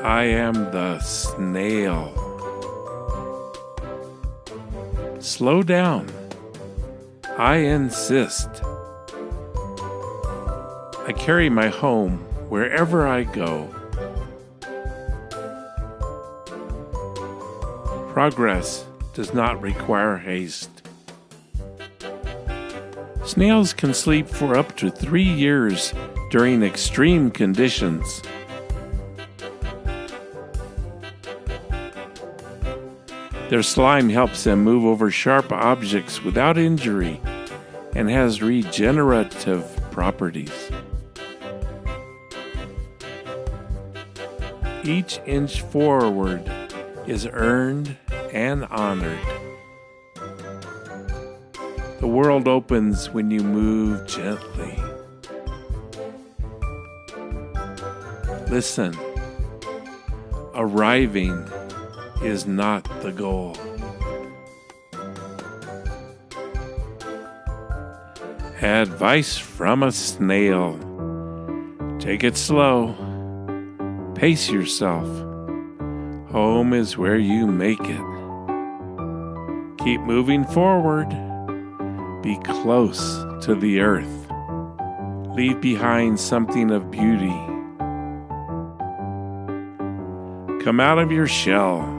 I am the snail. Slow down. I insist. I carry my home wherever I go. Progress does not require haste. Snails can sleep for up to 3 years during extreme conditions. Their slime helps them move over sharp objects without injury and has regenerative properties. Each inch forward is earned and honored. The world opens when you move gently. Listen, arriving is not the goal. Advice from a snail. Take it slow. Pace yourself. Home is where you make it. Keep moving forward. Be close to the earth. Leave behind something of beauty. Come out of your shell.